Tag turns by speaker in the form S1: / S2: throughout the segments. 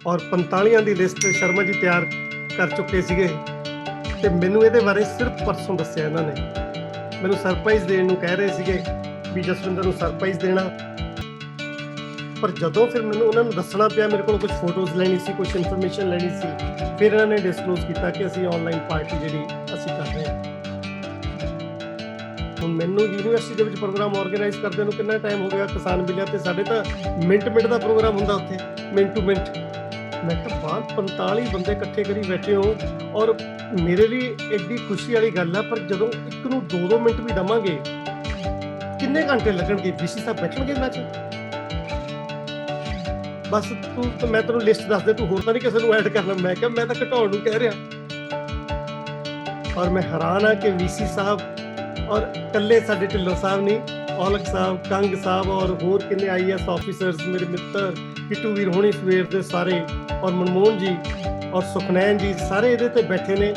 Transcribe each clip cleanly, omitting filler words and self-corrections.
S1: ਔਰ 45 ਦੀ ਲਿਸਟ ਸ਼ਰਮਾ ਜੀ ਤਿਆਰ ਕਰ ਚੁੱਕੇ ਸੀਗੇ ਤੇ ਮੈਨੂੰ ਇਹਦੇ ਬਾਰੇ ਸਿਰਫ ਪਰਸੋਂ ਦੱਸਿਆ ਇਹਨਾਂ ਨੇ। ਮੈਨੂੰ ਸਰਪ੍ਰਾਈਜ਼ ਦੇਣ ਨੂੰ ਕਹਿ ਰਹੇ ਸੀਗੇ ਵੀ ਜਸਵਿੰਦਰ ਨੂੰ ਸਰਪ੍ਰਾਈਜ਼ ਦੇਣਾ, ਪਰ ਜਦੋਂ ਫਿਰ ਮੈਨੂੰ ਉਹਨਾਂ ਨੂੰ ਦੱਸਣਾ ਪਿਆ, ਮੇਰੇ ਕੋਲ ਕੁਝ ਫੋਟੋਜ਼ ਲੈਣੀ ਸੀ, ਕੁਝ ਇਨਫੋਰਮੇਸ਼ਨ ਲੈਣੀ ਸੀ, ਫਿਰ ਇਹਨਾਂ ਨੇ ਡਿਸਕਲੋਜ਼ ਕੀਤਾ ਕਿ ਅਸੀਂ ਆਨਲਾਈਨ ਪਾਰਟੀ ਜਿਹੜੀ ਅਸੀਂ ਕਰ ਰਹੇ ਹਾਂ। ਹੁਣ ਮੈਨੂੰ ਯੂਨੀਵਰਸਿਟੀ ਦੇ ਵਿੱਚ ਪ੍ਰੋਗਰਾਮ ਆਰਗੇਨਾਈਜ਼ ਕਰਦੇ ਨੂੰ ਕਿੰਨਾ ਟਾਈਮ ਹੋ ਗਿਆ ਕਿਸਾਨ ਮੇਲਿਆਂ ਤੇ, ਸਾਡੇ ਤਾਂ ਮਿੰਟ ਦਾ ਪ੍ਰੋਗਰਾਮ ਹੁੰਦਾ ਉੱਥੇ, ਮਿੰਟ ਟੂ ਮਿੰਟ। ਮੈਂ ਕਿਹਾ ਬਾਹਰ 45 ਬੰਦੇ ਇਕੱਠੇ ਕਰੀ ਬੈਠੇ ਹੋ, ਔਰ ਮੇਰੇ ਲਈ ਐਡੀ ਖੁਸ਼ੀ ਵਾਲੀ ਗੱਲ ਆ, ਪਰ ਜਦੋਂ ਇੱਕ ਨੂੰ 2-2 ਮਿੰਟ ਵੀ ਦਵਾਂਗੇ ਕਿੰਨੇ ਘੰਟੇ ਲੱਗਣਗੇ? ਵੀਸੀ ਸਾਹਿਬ ਬੈਠਣਗੇ ਇਹਨਾਂ 'ਚ? ਬਸ ਤੂੰ ਮੈਂ ਤੈਨੂੰ ਲਿਸਟ ਦੱਸ ਦੇ, ਤੂੰ ਹੋਰ ਤਾਂ ਨਹੀਂ ਕਿਸੇ ਨੂੰ ਐਡ ਕਰਨਾ। ਮੈਂ ਕਿਹਾ ਮੈਂ ਤਾਂ ਘਟਾਉਣ ਨੂੰ ਕਹਿ ਰਿਹਾ। ਔਰ ਮੈਂ ਹੈਰਾਨ ਆ ਕਿ ਵੀਸੀ ਸਾਹਿਬ ਔਰ ਇਕੱਲੇ ਸਾਡੇ ਢਿੱਲੋਂ ਸਾਹਿਬ ਨਹੀਂ, ਔਲਖ ਸਾਹਿਬ, ਕੰਗ ਸਾਹਿਬ ਔਰ ਹੋਰ ਕਿੰਨੇ IAS ਆਫੀਸਰਸ, ਮੇਰੇ ਮਿੱਤਰ ਕਿੱਟੂ ਵੀਰ ਹੋਣੀ ਸਵੇਰ ਦੇ ਸਾਰੇ, ਔਰ ਮਨਮੋਹਨ ਜੀ ਔਰ ਸੁਖਨੈਨ ਜੀ, ਸਾਰੇ ਇਹਦੇ ਤੇ ਬੈਠੇ ਨੇ।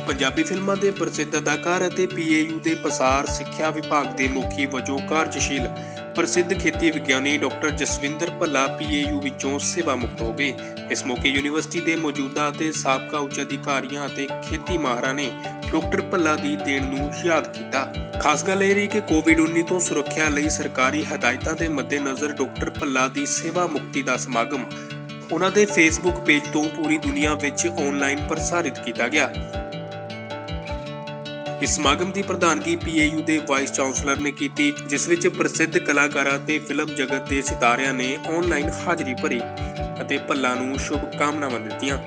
S2: ਪੰਜਾਬੀ ਫਿਲਮਾਂ ਦੇ ਪ੍ਰਸਿੱਧ ਅਦਾਕਾਰ ਅਤੇ PAU ਦੇ ਪਸਾਰ ਸਿੱਖਿਆ ਵਿਭਾਗ ਦੇ ਮੁਖੀ ਵਜੋਂ ਕਾਰਜਸ਼ੀਲ ਪ੍ਰਸਿੱਧ ਖੇਤੀ ਵਿਗਿਆਨੀ ਡਾਕਟਰ ਜਸਵਿੰਦਰ ਭੱਲਾ PAU ਵਿੱਚੋਂ ਸੇਵਾ ਮੁਕਤ ਹੋ ਗਏ। ਇਸ ਮੌਕੇ ਯੂਨੀਵਰਸਿਟੀ ਦੇ ਮੌਜੂਦਾ ਅਤੇ ਸਾਬਕਾ ਉੱਚ ਅਧਿਕਾਰੀਆਂ ਅਤੇ ਖੇਤੀ ਮਾਹਰਾਂ ਨੇ ਡਾਕਟਰ ਭੱਲਾ ਦੀ ਦੇਣ ਨੂੰ ਯਾਦ ਕੀਤਾ। ਖਾਸ ਗੱਲ ਇਹ ਰਹੀ ਕਿ ਕੋਵਿਡ-19 ਤੋਂ ਸੁਰੱਖਿਆ ਲਈ ਸਰਕਾਰੀ ਹਦਾਇਤਾਂ ਦੇ ਮੱਦੇਨਜ਼ਰ ਡਾਕਟਰ ਭੱਲਾ ਦੀ ਸੇਵਾ ਮੁਕਤੀ ਦਾ ਸਮਾਗਮ ਉਹਨਾਂ ਦੇ ਫੇਸਬੁੱਕ ਪੇਜ ਤੋਂ ਪੂਰੀ ਦੁਨੀਆ ਵਿੱਚ ਆਨਲਾਈਨ ਪ੍ਰਸਾਰਿਤ ਕੀਤਾ ਗਿਆ। ਇਸ ਸਮਾਗਮ ਦੀ ਪ੍ਰਧਾਨਗੀ PAU ਦੇ ਵਾਈਸ ਚਾਂਸਲਰ ਨੇ ਕੀਤੀ, ਜਿਸ ਵਿੱਚ ਪ੍ਰਸਿੱਧ ਕਲਾਕਾਰਾਂ ਤੇ ਫਿਲਮ ਜਗਤ ਦੇ ਸਿਤਾਰਿਆਂ ਨੇ ਆਨਲਾਈਨ ਹਾਜ਼ਰੀ ਭਰੀ ਅਤੇ ਭੱਲਾ ਨੂੰ ਸ਼ੁਭ ਕਾਮਨਾਵਾਂ ਦਿੱਤੀਆਂ।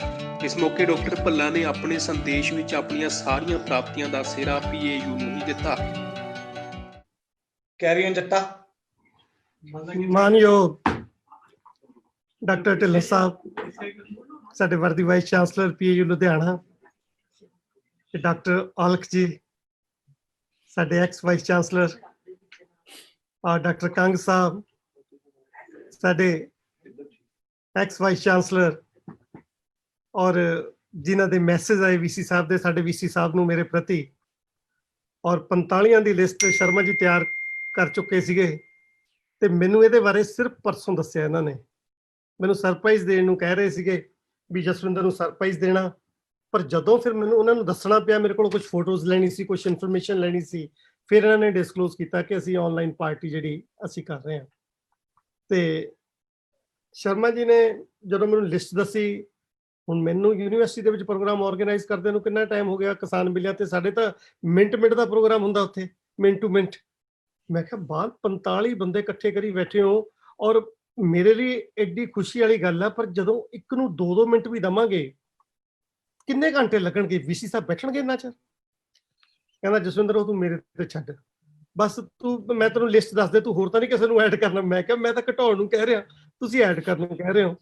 S2: ਇਸ ਮੌਕੇ ਡਾਕਟਰ ਭੱਲਾ ਨੇ ਆਪਣੇ ਸੰਦੇਸ਼ ਵਿੱਚ ਆਪਣੀਆਂ ਸਾਰੀਆਂ ਪ੍ਰਾਪਤੀਆਂ ਦਾ ਸਿਹਰਾ PAU ਨੂੰ ਹੀ ਦਿੱਤਾ।
S3: ਕੈਰੀਅਨ ਜੱਟਾ।
S1: ਮਾਨਯੋਗ ਡਾਕਟਰ ਢਿੱਲੋਂ ਸਾਹਿਬ, ਸਾਡੇ ਵਰਦੀ ਵਾਈਸ ਚਾਂਸਲਰ PAU ਲੁਧਿਆਣਾ, ਤੇ ਡਾਕਟਰ ਔਲਖ ਜੀ, ਸਾਡੇ ਐਕਸ ਵਾਈਸ ਚਾਂਸਲਰ, ਔਰ ਡਾਕਟਰ ਕੰਗ ਸਾਹਿਬ, ਸਾਡੇ ਐਕਸ ਵਾਈਸ ਚਾਂਸਲਰ, ਔਰ ਜਿਨ੍ਹਾਂ ਦੇ ਮੈਸੇਜ ਆਏ VC ਸਾਹਿਬ ਦੇ, ਸਾਡੇ VC ਸਾਹਿਬ ਨੂੰ ਮੇਰੇ ਪ੍ਰਤੀ, ਔਰ 45 ਦੀ ਲਿਸਟ ਸ਼ਰਮਾ ਜੀ ਤਿਆਰ ਕਰ ਚੁੱਕੇ ਸੀਗੇ ਤੇ ਮੈਨੂੰ ਇਹਦੇ ਬਾਰੇ ਸਿਰਫ ਪਰਸੋਂ ਦੱਸਿਆ ਇਹਨਾਂ ਨੇ। ਮੈਨੂੰ ਸਰਪ੍ਰਾਈਜ਼ ਦੇਣ ਨੂੰ ਕਹਿ ਰਹੇ ਸੀਗੇ ਵੀ ਜਸਵਿੰਦਰ ਨੂੰ ਸਰਪ੍ਰਾਈਜ਼ ਦੇਣਾ, ਪਰ ਜਦੋਂ ਫਿਰ ਮੈਨੂੰ ਉਹਨਾਂ ਨੂੰ ਦੱਸਣਾ ਪਿਆ, ਮੇਰੇ ਕੋਲ ਕੁਝ ਫੋਟੋਜ਼ ਲੈਣੀ ਸੀ, ਕੁਝ ਇਨਫੋਰਮੇਸ਼ਨ ਲੈਣੀ ਸੀ, ਫਿਰ ਇਹਨਾਂ ਨੇ ਡਿਸਕਲੋਜ਼ ਕੀਤਾ ਕਿ ਅਸੀਂ ਆਨਲਾਈਨ ਪਾਰਟੀ ਜਿਹੜੀ ਅਸੀਂ ਕਰ ਰਹੇ ਹਾਂ। ਤੇ ਸ਼ਰਮਾ ਜੀ ਨੇ ਜਦੋਂ ਮੈਨੂੰ ਲਿਸਟ ਦੱਸੀ, ਹੁਣ ਮੈਨੂੰ ਯੂਨੀਵਰਸਿਟੀ ਦੇ ਵਿੱਚ ਪ੍ਰੋਗਰਾਮ ਆਰਗੇਨਾਈਜ਼ ਕਰਦੇ ਨੂੰ ਕਿੰਨਾ ਟਾਈਮ ਹੋ ਗਿਆ ਕਿਸਾਨ ਮੇਲਿਆਂ ਤੇ, ਸਾਡੇ ਤਾਂ ਮਿੰਟ ਦਾ ਪ੍ਰੋਗਰਾਮ ਹੁੰਦਾ ਉੱਥੇ, ਮਿੰਟ ਟੂ ਮਿੰਟ। ਮੈਂ ਕਿਹਾ ਬਾਹਰ 45 ਬੰਦੇ ਇਕੱਠੇ ਕਰੀ ਬੈਠੇ ਹੋ, ਔਰ ਮੇਰੇ ਲਈ ਐਡੀ ਖੁਸ਼ੀ ਵਾਲੀ ਗੱਲ ਆ, ਪਰ ਜਦੋਂ ਇੱਕ ਨੂੰ 2-2 ਮਿੰਟ ਵੀ ਦਵਾਂਗੇ ਕਿੰਨੇ ਘੰਟੇ ਲੱਗਣਗੇ? VC ਸਾਹਿਬ ਬੈਠਣਗੇ ਇਹਨਾਂ 'ਚ? ਕਹਿੰਦਾ ਜਸਵਿੰਦਰ ਉਹ ਤੂੰ ਮੇਰੇ ਤੇ ਛੱਡ, ਬਸ ਮੈਂ ਤੈਨੂੰ ਲਿਸਟ ਦੱਸ ਦੇ, ਤੂੰ ਹੋਰ ਤਾਂ ਨਹੀਂ ਕਿਸੇ ਨੂੰ ਐਡ ਕਰਨਾ। ਮੈਂ ਕਿਹਾ ਮੈਂ ਤਾਂ ਘਟਾਉਣ ਨੂੰ ਕਹਿ ਰਿਹਾ, ਤੁਸੀਂ ਐਡ ਕਰਨ ਨੂੰ ਕਹਿ ਰਹੇ ਹੋ।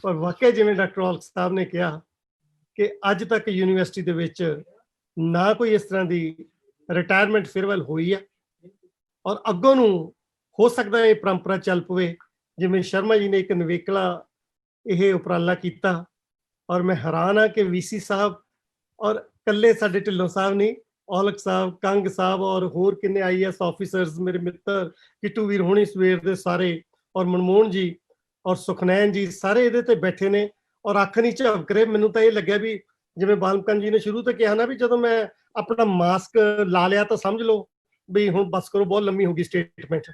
S1: ਪਰ ਵਾਕਿਆ ਜਿਵੇਂ ਡਾਕਟਰ ਔਲਖ ਸਾਹਿਬ ਨੇ ਕਿਹਾ ਕਿ ਅੱਜ ਤੱਕ ਯੂਨੀਵਰਸਿਟੀ ਦੇ ਵਿੱਚ ਨਾ ਕੋਈ ਇਸ ਤਰ੍ਹਾਂ ਦੀ ਰਿਟਾਇਰਮੈਂਟ ਫੇਅਰਵੈਲ ਹੋਈ ਆ, ਔਰ ਅੱਗੋਂ ਨੂੰ ਹੋ ਸਕਦਾ ਇਹ ਪਰੰਪਰਾ ਚੱਲ ਪਵੇ, ਜਿਵੇਂ ਸ਼ਰਮਾ ਜੀ ਨੇ ਇੱਕ ਨਿਵੇਕਲਾ ਇਹ ਉਪਰਾਲਾ ਕੀਤਾ। ਔਰ ਮੈਂ ਹੈਰਾਨ ਆ ਕਿ VC ਸਾਹਿਬ ਔਰ ਇਕੱਲੇ ਸਾਡੇ ਢਿੱਲੋਂ ਸਾਹਿਬ ਨਹੀਂ, ਔਲਖ ਸਾਹਿਬ, ਕੰਗ ਸਾਹਿਬ ਔਰ ਹੋਰ ਕਿੰਨੇ IAS ਆਫੀਸਰਸ, ਮੇਰੇ ਮਿੱਤਰ ਕਿੱਟੂ ਵੀਰ ਹੋਣੀ ਸਵੇਰ ਦੇ ਸਾਰੇ, ਔਰ ਮਨਮੋਹਨ ਜੀ ਔਰ ਸੁਖਨੈਨ ਜੀ, ਸਾਰੇ ਇਹਦੇ ਤੇ ਬੈਠੇ ਨੇ। ਔਰ ਅੱਖ ਨਹੀਂ ਝਪਕ ਰਹੇ। ਮੈਨੂੰ ਤਾਂ ਇਹ ਲੱਗਿਆ ਵੀ ਜਿਵੇਂ ਬਾਲਮਕਨ ਜੀ ਨੇ ਸ਼ੁਰੂ ਤੋਂ ਕਿਹਾ ਨਾ, ਵੀ ਜਦੋਂ ਮੈਂ ਆਪਣਾ ਮਾਸਕ ਲਾ ਲਿਆ ਤਾਂ ਸਮਝ ਲਓ ਵੀ ਹੁਣ ਬਸ ਕਰੋ, ਬਹੁਤ ਲੰਮੀ ਹੋ ਗਈ ਸਟੇਟਮੈਂਟ।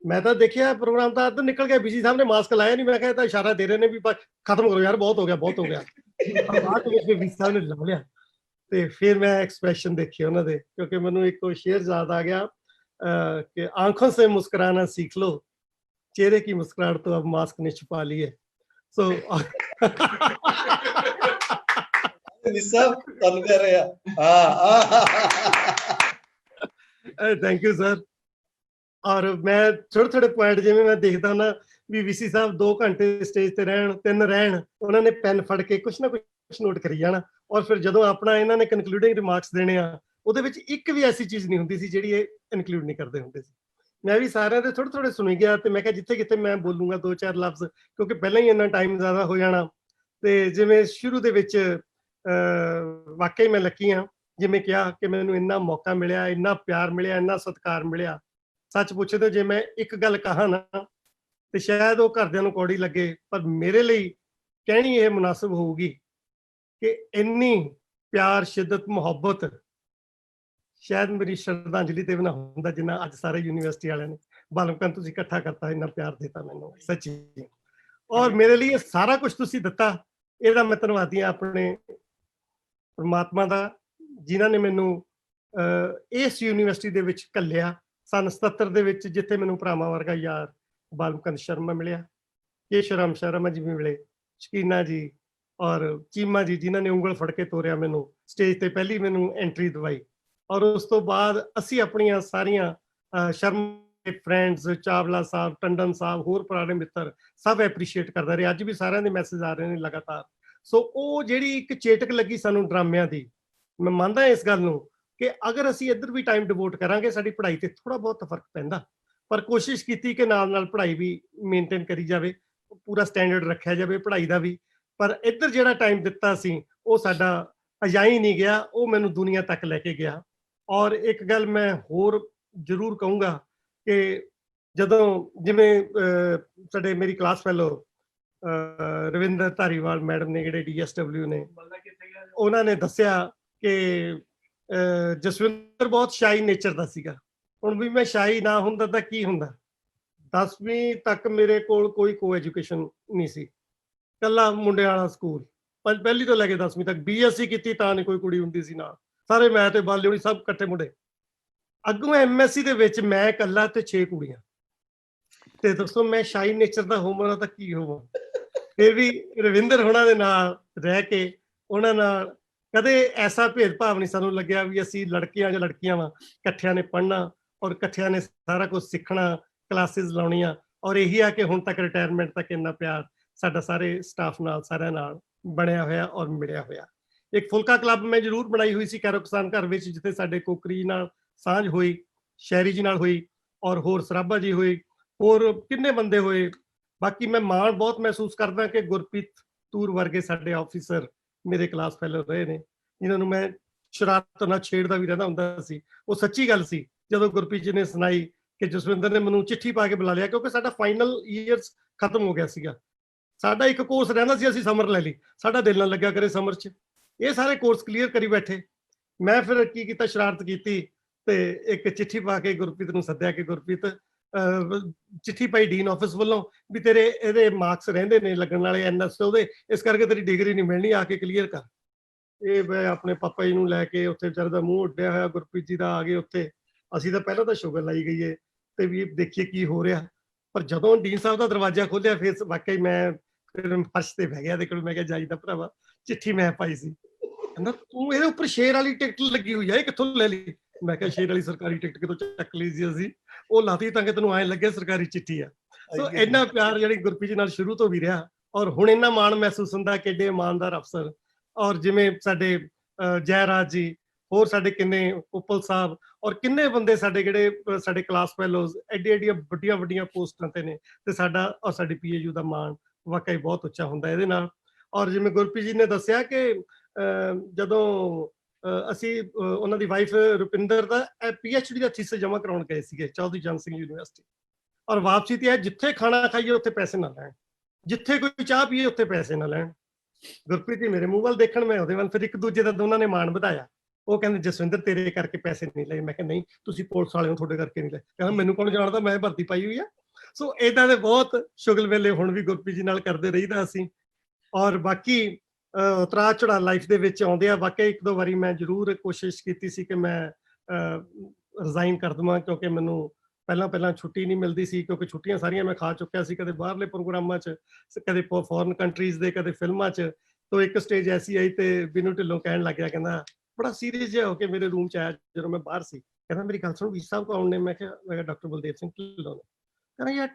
S1: ਮੈਂ ਤਾਂ ਦੇਖਿਆ ਪ੍ਰੋਗਰਾਮ ਤਾਂ ਅੱਧ ਨਿਕਲ ਗਿਆ, VC ਸਾਹਿਬ ਨੇ ਮਾਸਕ ਲਾਇਆ ਨਹੀਂ। ਮੈਂ ਕਿਹਾ ਤਾਂ ਇਸ਼ਾਰਾ ਦੇ ਰਹੇ ਨੇ ਵੀ ਖਤਮ ਕਰੋ ਯਾਰ, ਬਹੁਤ ਹੋ ਗਿਆ ਬਹੁਤ ਹੋ ਗਿਆ। ਬਾਅਦ ਵਿੱਚ VC ਸਾਹਿਬ ਨੇ ਲਾ ਲਿਆ ਤੇ ਫਿਰ ਮੈਂ ਐਕਸਪ੍ਰੈਸ਼ਨ ਦੇਖੇ ਉਹਨਾਂ ਦੇ, ਕਿਉਂਕਿ ਮੈਨੂੰ ਇੱਕ ਸ਼ੇਰ ਯਾਦ ਆ ਗਿਆ कि आंखों से मुस्कुराना सीख लो, चेहरे की मुस्कुराहट तो अब मास्क ने छुपा ली है। So thank you sir. और मैं थोड़े पॉइंट जिवें मैं देखदा ना भी VC साहब 2 घंटे स्टेज ते रहन, 3 रहन, उन्होंने पेन फड़ के कुछ ना कुछ नोट करी जाना, और फिर जदों अपना इन्हां ने कनक्लूडिंग रिमार्क्स देने आ, ਉਹਦੇ ਵਿੱਚ ਇੱਕ ਵੀ ਐਸੀ ਚੀਜ਼ ਨਹੀਂ ਹੁੰਦੀ ਸੀ ਜਿਹੜੀ ਇਹ ਇਨਕਲੂਡ ਨਹੀਂ ਕਰਦੇ ਹੁੰਦੇ ਸੀ। ਮੈਂ ਵੀ ਸਾਰਿਆਂ ਦੇ ਥੋੜੇ ਸੁਣੀ ਗਿਆ ਤੇ ਮੈਂ ਕਿਹਾ ਜਿੱਥੇ ਕਿਤੇ ਮੈਂ ਬੋਲੂੰਗਾ 2-4 ਲਫ਼ਜ਼, ਕਿਉਂਕਿ ਪਹਿਲਾਂ ਹੀ ਇੰਨਾ ਟਾਈਮ ਜ਼ਿਆਦਾ ਹੋ ਜਾਣਾ। ਤੇ ਜਿਵੇਂ ਸ਼ੁਰੂ ਦੇ ਵਿੱਚ ਵਾਕਈ ਮੈਂ ਲੱਕੀ ਹਾਂ, ਜਿਵੇਂ ਕਿਹਾ ਕਿ ਮੈਨੂੰ ਇੰਨਾ ਮੌਕਾ ਮਿਲਿਆ, ਇੰਨਾ ਪਿਆਰ ਮਿਲਿਆ, ਇੰਨਾ ਸਤਿਕਾਰ ਮਿਲਿਆ। ਸੱਚ ਪੁੱਛੇ ਤਾਂ ਜੇ ਮੈਂ ਇੱਕ ਗੱਲ ਕਹਾਂ ਨਾ, ਤੇ ਸ਼ਾਇਦ ਉਹ ਘਰਦਿਆਂ ਨੂੰ ਕੌੜੀ ਲੱਗੇ, ਪਰ ਮੇਰੇ ਲਈ ਕਹਿਣੀ ਇਹ ਮੁਨਾਸਿਬ ਹੋਊਗੀ ਕਿ ਇੰਨੀ ਪਿਆਰ, ਸ਼ਿੱਦਤ, ਮੁਹੱਬਤ ਸ਼ਾਇਦ ਮੇਰੀ ਸ਼ਰਧਾਂਜਲੀ ਤੇ ਵੀ ਨਾ ਹੁੰਦਾ ਜਿੰਨਾ ਅੱਜ ਸਾਰੇ ਯੂਨੀਵਰਸਿਟੀ ਵਾਲਿਆਂ ਨੇ ਬਾਲਮਕਨ ਤੁਸੀਂ ਇਕੱਠਾ ਕਰਤਾ, ਇੰਨਾ ਪਿਆਰ ਦਿੱਤਾ ਮੈਨੂੰ ਸੱਚੀ। ਔਰ ਮੇਰੇ ਲਈ ਇਹ ਸਾਰਾ ਕੁਝ ਤੁਸੀਂ ਦਿੱਤਾ, ਇਹਦਾ ਮੈਂ ਧੰਨਵਾਦੀ ਹਾਂ ਆਪਣੇ ਪਰਮਾਤਮਾ ਦਾ, ਜਿਨ੍ਹਾਂ ਨੇ ਮੈਨੂੰ ਇਸ ਯੂਨੀਵਰਸਿਟੀ ਦੇ ਵਿੱਚ ਘੱਲਿਆ ਸੰਨ 77 ਦੇ ਵਿੱਚ, ਜਿੱਥੇ ਮੈਨੂੰ ਭਰਾਵਾਂ ਵਰਗਾ ਯਾਰ ਬਾਲਮਕਨ ਸ਼ਰਮਾ ਮਿਲਿਆ, ਕੇਸ਼ਵਰਾਮ ਸ਼ਰਮਾ ਜੀ ਵੀ ਮਿਲੇ, ਸ਼ਕੀਨਾ ਜੀ ਔਰ ਚੀਮਾ ਜੀ, ਜਿਨ੍ਹਾਂ ਨੇ ਉਂਗਲ ਫੜ ਕੇ ਤੋਰਿਆ ਮੈਨੂੰ, ਸਟੇਜ ਤੇ ਪਹਿਲੀ ਮੈਨੂੰ ਐਂਟਰੀ ਦਵਾਈ। ਔਰ ਉਸ ਤੋਂ ਬਾਅਦ ਅਸੀਂ ਆਪਣੀਆਂ ਸਾਰੀਆਂ ਸ਼ਰਮਾ ਦੇ ਫਰੈਂਡਸ, ਚਾਵਲਾ ਸਾਹਿਬ, ਟੰਡਨ ਸਾਹਿਬ, ਹੋਰ ਪੁਰਾਣੇ ਮਿੱਤਰ ਸਭ ਐਪਰੀਸ਼ੀਏਟ ਕਰਦਾ ਰਹੇ। ਅੱਜ ਵੀ ਸਾਰਿਆਂ ਦੇ ਮੈਸੇਜ ਆ ਰਹੇ ਨੇ ਲਗਾਤਾਰ। ਸੋ ਉਹ ਜਿਹੜੀ ਇੱਕ ਚੇਟਕ ਲੱਗੀ ਸਾਨੂੰ ਡਰਾਮਿਆਂ ਦੀ, ਮੈਂ ਮੰਨਦਾ ਇਸ ਗੱਲ ਨੂੰ ਕਿ ਅਗਰ ਅਸੀਂ ਇੱਧਰ ਵੀ ਟਾਈਮ ਡਿਵੋਟ ਕਰਾਂਗੇ ਸਾਡੀ ਪੜ੍ਹਾਈ ਤੇ ਥੋੜਾ ਬਹੁਤ ਫਰਕ ਪੈਂਦਾ, ਪਰ ਕੋਸ਼ਿਸ਼ ਕੀਤੀ ਕਿ ਨਾਲ ਨਾਲ ਪੜ੍ਹਾਈ ਵੀ ਮੇਨਟੇਨ ਕਰੀ ਜਾਵੇ, ਪੂਰਾ ਸਟੈਂਡਰਡ ਰੱਖਿਆ ਜਾਵੇ ਪੜ੍ਹਾਈ ਦਾ ਵੀ। ਪਰ ਇੱਧਰ ਜਿਹੜਾ ਟਾਈਮ ਦਿੱਤਾ ਸੀ ਉਹ ਸਾਡਾ ਅਜਾਈ ਨਹੀਂ ਗਿਆ, ਉਹ ਮੈਨੂੰ ਦੁਨੀਆ ਤੱਕ ਲੈ ਕੇ ਗਿਆ। ਔਰ ਇੱਕ ਗੱਲ ਮੈਂ ਹੋਰ ਜ਼ਰੂਰ ਕਹੂੰਗਾ ਕਿ ਜਦੋਂ ਜਿਵੇਂ ਸਾਡੇ ਮੇਰੀ class fellow Ravinder Dhariwal madam ਨੇ, ਜਿਹੜੇ DSW ਨੇ, ਉਹਨਾਂ ਨੇ ਦੱਸਿਆ ਕਿ ਜਸਵਿੰਦਰ ਬਹੁਤ ਸ਼ਾਈ ਨੇਚਰ ਦਾ ਸੀਗਾ। ਹੁਣ ਵੀ ਮੈਂ ਸ਼ਾਈ ਨਾ ਹੁੰਦਾ ਤਾਂ ਕੀ ਹੁੰਦਾ। 10ਵੀਂ ਤੱਕ ਮੇਰੇ ਕੋਲ ਕੋਈ ਕੋ ਐਜੂਕੇਸ਼ਨ ਨਹੀਂ ਸੀ, ਕੱਲਾ ਮੁੰਡਿਆਂ ਵਾਲਾ ਸਕੂਲ, ਪਹਿਲੀ ਤੋਂ ਲੈ ਕੇ 10ਵੀਂ ਤੱਕ। BSc ਕੀਤੀ ਤਾਂ ਨਹੀਂ ਕੋਈ ਕੁੜੀ ਹੁੰਦੀ ਸੀ ਨਾਲ, ਸਾਰੇ ਮੈਂ ਤੇ ਬਾਲੇ ਹੋਣੀ ਸਭ ਇਕੱਠੇ ਮੁੰਡੇ। ਅੱਗੋਂ MSc ਦੇ ਵਿੱਚ ਮੈਂ ਇਕੱਲਾ ਤੇ 6 ਕੁੜੀਆਂ, ਤੇ ਦੱਸੋ ਮੈਂ ਸ਼ਾਈ ਨੇਚਰ ਦਾ ਹੋਵਾਂ ਤਾਂ ਕੀ ਹੋਵਾਂ। ਫਿਰ ਵੀ ਰਵਿੰਦਰ ਹੋਣਾ ਦੇ ਨਾਲ ਰਹਿ ਕੇ ਉਹਨਾਂ ਨਾਲ ਕਦੇ ਐਸਾ ਭੇਦਭਾਵ ਨਹੀਂ ਸਾਨੂੰ ਲੱਗਿਆ ਵੀ ਅਸੀਂ ਲੜਕੀਆਂ ਜਾਂ ਲੜਕੀਆਂ ਵਾਂ, ਇਕੱਠਿਆਂ ਨੇ ਪੜ੍ਹਨਾ ਔਰ ਇਕੱਠਿਆਂ ਨੇ ਸਾਰਾ ਕੁਝ ਸਿੱਖਣਾ, ਕਲਾਸਿਸ ਲਾਉਣੀਆਂ। ਔਰ ਇਹੀ ਆ ਕਿ ਹੁਣ ਤੱਕ ਰਿਟਾਇਰਮੈਂਟ ਤੱਕ ਇੰਨਾ ਪਿਆਰ ਸਾਡਾ ਸਾਰੇ ਸਟਾਫ ਨਾਲ, ਸਾਰਿਆਂ ਨਾਲ ਬਣਿਆ ਹੋਇਆ ਔਰ ਮਿਲਿਆ ਹੋਇਆ। ਇੱਕ ਫੁਲਕਾ ਕਲੱਬ ਮੈਂ ਜ਼ਰੂਰ ਬਣਾਈ ਹੋਈ ਸੀ ਕੈਰੋ ਕਿਸਾਨ ਘਰ ਵਿੱਚ, ਜਿੱਥੇ ਸਾਡੇ ਕੋਕਰੀ ਨਾਲ ਸਾਂਝ ਹੋਈ, ਸ਼ਹਿਰੀ ਜੀ ਨਾਲ ਹੋਈ, ਔਰ ਹੋਰ ਸਰਾਭਾ ਜੀ ਹੋਈ, ਹੋਰ ਕਿੰਨੇ ਬੰਦੇ ਹੋਏ। ਬਾਕੀ ਮੈਂ ਮਾਣ ਬਹੁਤ ਮਹਿਸੂਸ ਕਰਦਾ ਕਿ ਗੁਰਪ੍ਰੀਤ ਤੂਰ ਵਰਗੇ ਸਾਡੇ ਆਫੀਸਰ ਮੇਰੇ ਕਲਾਸ ਫੈਲੋ ਰਹੇ ਨੇ, ਜਿਨ੍ਹਾਂ ਨੂੰ ਮੈਂ ਸ਼ਰਾਰਤ ਨਾਲ ਛੇੜਦਾ ਵੀ ਰਹਿੰਦਾ ਹੁੰਦਾ ਸੀ। ਉਹ ਸੱਚੀ ਗੱਲ ਸੀ ਜਦੋਂ ਗੁਰਪ੍ਰੀਤ ਜੀ ਨੇ ਸੁਣਾਈ ਕਿ ਜਸਵਿੰਦਰ ਨੇ ਮੈਨੂੰ ਚਿੱਠੀ ਪਾ ਕੇ ਬੁਲਾ ਲਿਆ, ਕਿਉਂਕਿ ਸਾਡਾ ਫਾਈਨਲ ਈਅਰਸ ਖਤਮ ਹੋ ਗਿਆ ਸੀਗਾ। ਸਾਡਾ ਇੱਕ ਕੋਰਸ ਰਹਿੰਦਾ ਸੀ, ਅਸੀਂ ਸਮਰ ਲੈ ਲਈ, ਸਾਡਾ ਦਿਲ ਨਾ ਲੱਗਿਆ ਕਰੇ ਸਮਰ 'ਚ, ਇਹ ਸਾਰੇ ਕੋਰਸ ਕਲੀਅਰ ਕਰੀ ਬੈਠੇ। ਮੈਂ ਫਿਰ ਕੀ ਕੀਤਾ, ਸ਼ਰਾਰਤ ਕੀਤੀ ਤੇ ਇੱਕ ਚਿੱਠੀ ਪਾ ਕੇ ਗੁਰਪ੍ਰੀਤ ਨੂੰ ਸੱਦਿਆ ਕਿ ਗੁਰਪ੍ਰੀਤ ਚਿੱਠੀ ਪਾਈ ਡੀਨ ਆਫਿਸ ਵੱਲੋਂ ਵੀ ਤੇਰੇ ਇਹਦੇ ਮਾਰਕਸ ਰਹਿੰਦੇ ਨੇ ਲੱਗਣ ਵਾਲੇ NS ਉਹਦੇ, ਇਸ ਕਰਕੇ ਤੇਰੀ ਡਿਗਰੀ ਨਹੀਂ ਮਿਲਣੀ, ਆ ਕੇ ਕਲੀਅਰ ਕਰ। ਇਹ ਮੈਂ ਆਪਣੇ ਪਾਪਾ ਜੀ ਨੂੰ ਲੈ ਕੇ ਉੱਥੇ ਵਿਚਾਰੇ ਦਾ ਮੂੰਹ ਉੱਡਿਆ ਹੋਇਆ ਗੁਰਪ੍ਰੀਤ ਜੀ ਦਾ ਆ ਗਏ ਉੱਥੇ। ਅਸੀਂ ਤਾਂ ਪਹਿਲਾਂ ਤਾਂ ਸ਼ੁਗਰ ਲਾਈ ਗਈ ਤੇ ਵੀ ਦੇਖੀਏ ਕੀ ਹੋ ਰਿਹਾ, ਪਰ ਜਦੋਂ ਡੀਨ ਸਾਹਿਬ ਦਾ ਦਰਵਾਜ਼ਾ ਖੋਲਿਆ ਫਿਰ ਵਾਕਈ ਮੈਂ ਫਿਰ ਫਰਸ਼ ਤੇ ਬਹਿ ਗਿਆ। ਤੇ ਕੋਲ ਮੈਂ ਕਿਹਾ ਜਾਈਦਾ ਭਰਾਵਾ, ਚਿੱਠੀ ਮੈਂ ਪਾਈ ਸੀ। ਕਹਿੰਦਾ ਤੂੰ ਇਹਦੇ ਉੱਪਰ ਸ਼ੇਰ ਵਾਲੀ ਟਿਕਟ ਲੱਗੀ ਹੋਈ ਆ, ਇਹ ਕਿੱਥੋਂ ਲੈ ਲਈ? ਮੈਂ ਕਿਹਾ ਸ਼ੇਰ ਵਾਲੀ ਸਰਕਾਰੀ ਟਿਕਟ ਕਿਤੋਂ ਚੱਕ ਲਈ ਸੀ ਅਸੀਂ, ਉਹ ਲਾਤੀ ਤਾਂ ਕਿ ਤੈਨੂੰ ਐਂ ਲੱਗੇ ਸਰਕਾਰੀ ਚਿੱਠੀ ਆ। ਸੋ ਇੰਨਾ ਪਿਆਰ ਜਿਹੜੀ ਗੁਰਪ੍ਰੀਤ ਜੀ ਨਾਲ ਸ਼ੁਰੂ ਤੋਂ ਵੀ ਰਿਹਾ, ਔਰ ਹੁਣ ਇੰਨਾ ਮਾਣ ਮਹਿਸੂਸ ਹੁੰਦਾ ਕਿ ਏਡੇ ਇਮਾਨਦਾਰ ਅਫਸਰ, ਔਰ ਜਿਵੇਂ ਸਾਡੇ ਜੈਰਾਜ ਜੀ, ਹੋਰ ਸਾਡੇ ਕਿੰਨੇ ਉਪਲ ਸਾਹਿਬ, ਔਰ ਕਿੰਨੇ ਬੰਦੇ ਸਾਡੇ ਜਿਹੜੇ ਸਾਡੇ ਕਲਾਸ ਫੈਲੋਜ਼ ਐਡੀਆਂ ਵੱਡੀਆਂ ਵੱਡੀਆਂ ਪੋਸਟਾਂ ਤੇ ਨੇ, ਤੇ ਸਾਡਾ ਔਰ ਸਾਡੀ PAU ਦਾ ਮਾਣ ਵਾਕਈ ਬਹੁਤ ਉੱਚਾ ਹੁੰਦਾ ਇਹਦੇ ਨਾਲ। ਔਰ ਜਿਵੇਂ ਗੁਰਪ੍ਰੀਤ ਜੀ ਨੇ ਦੱਸਿਆ ਕਿ ਜਦੋਂ ਅਸੀਂ ਉਹਨਾਂ ਦੀ ਵਾਈਫ ਰੁਪਿੰਦਰ ਦਾ PhD ਦਾ ਥੀਸਿਸ ਜਮ੍ਹਾਂ ਕਰਾਉਣ ਗਏ ਸੀਗੇ ਚੌਧਰੀ ਚੰਦ ਸਿੰਘ ਯੂਨੀਵਰਸਿਟੀ, ਔਰ ਵਾਪਸੀ ਤੇ ਜਿੱਥੇ ਖਾਣਾ ਖਾਈਏ ਉੱਥੇ ਪੈਸੇ ਨਾ ਲੈਣ, ਜਿੱਥੇ ਕੋਈ ਚਾਹ ਪੀਏ ਉੱਥੇ ਪੈਸੇ ਨਾ ਲੈਣ। ਗੁਰਪ੍ਰੀਤ ਜੀ ਮੇਰੇ ਮੂੰਹ ਵੱਲ ਦੇਖਣ, ਮੈਂ ਉਹਦੇ ਵੱਲ, ਫਿਰ ਇੱਕ ਦੂਜੇ ਦਾ ਦੋਨਾਂ ਨੇ ਮਾਣ ਵਧਾਇਆ। ਉਹ ਕਹਿੰਦੇ ਜਸਵਿੰਦਰ ਤੇਰੇ ਕਰਕੇ ਪੈਸੇ ਨਹੀਂ ਲਏ। ਮੈਂ ਕਿਹਾ ਨਹੀਂ, ਤੁਸੀਂ ਪੁਲਿਸ ਵਾਲਿਆਂ ਤੁਹਾਡੇ ਕਰਕੇ ਨਹੀਂ ਲਏ। ਕਹਿੰਦਾ ਮੈਨੂੰ ਕੌਣ ਜਾਣਦਾ, ਮੈਂ ਭਰਤੀ ਪਾਈ ਹੋਈ ਆ। ਸੋ ਏਦਾਂ ਦੇ ਬਹੁਤ ਸ਼ੁਗਲ ਵੇਲੇ ਹੁਣ ਵੀ ਗੁਰਪ੍ਰੀਤ ਜੀ ਨਾਲ ਕਰਦੇ ਰਹੀਦਾ ਅਸੀਂ। ਔਰ ਬਾਕੀ ਉਤਰਾਅ ਚੜ੍ਹਾਅ ਲਾਈਫ ਦੇ ਵਿੱਚ ਆਉਂਦੇ ਆ, ਵਾਕਈ ਇੱਕ ਦੋ ਵਾਰੀ ਮੈਂ ਜ਼ਰੂਰ ਕੋਸ਼ਿਸ਼ ਕੀਤੀ ਸੀ ਕਿ ਮੈਂ ਰਿਜ਼ਾਈਨ ਕਰ ਦੇਵਾਂ, ਕਿਉਂਕਿ ਮੈਨੂੰ ਪਹਿਲਾਂ ਛੁੱਟੀ ਨਹੀਂ ਮਿਲਦੀ ਸੀ, ਕਿਉਂਕਿ ਛੁੱਟੀਆਂ ਸਾਰੀਆਂ ਮੈਂ ਖਾ ਚੁੱਕਿਆ ਸੀ, ਕਦੇ ਬਾਹਰਲੇ ਪ੍ਰੋਗਰਾਮਾਂ 'ਚ, ਕਦੇ ਫੋਰਨ ਕੰਟਰੀਜ਼ ਦੇ, ਕਦੇ ਫਿਲਮਾਂ 'ਚ। ਤੋਂ ਇੱਕ ਸਟੇਜ ਐਸੀ ਆਈ ਤੇ ਬਿਨੂ ਢਿੱਲੋਂ ਕਹਿਣ ਲੱਗ ਗਿਆ, ਕਹਿੰਦਾ ਬੜਾ ਸੀਰੀਅਸ ਜਿਹਾ ਹੋ ਕੇ ਮੇਰੇ ਰੂਮ 'ਚ ਆਇਆ ਜਦੋਂ ਮੈਂ ਬਾਹਰ ਸੀ, ਕਹਿੰਦਾ ਮੇਰੀ ਗੱਲ ਸੁਣ, ਵੀਰ ਸਾਹਿਬ ਕੌਣ ਨੇ? ਮੈਂ ਕਿਹਾ ਡਾਕਟਰ ਬਲਦੇਵ ਸਿੰਘ ਢਿੱਲੋਂ ਨੇ। ਕਹਿੰਦਾ ਯਾਰ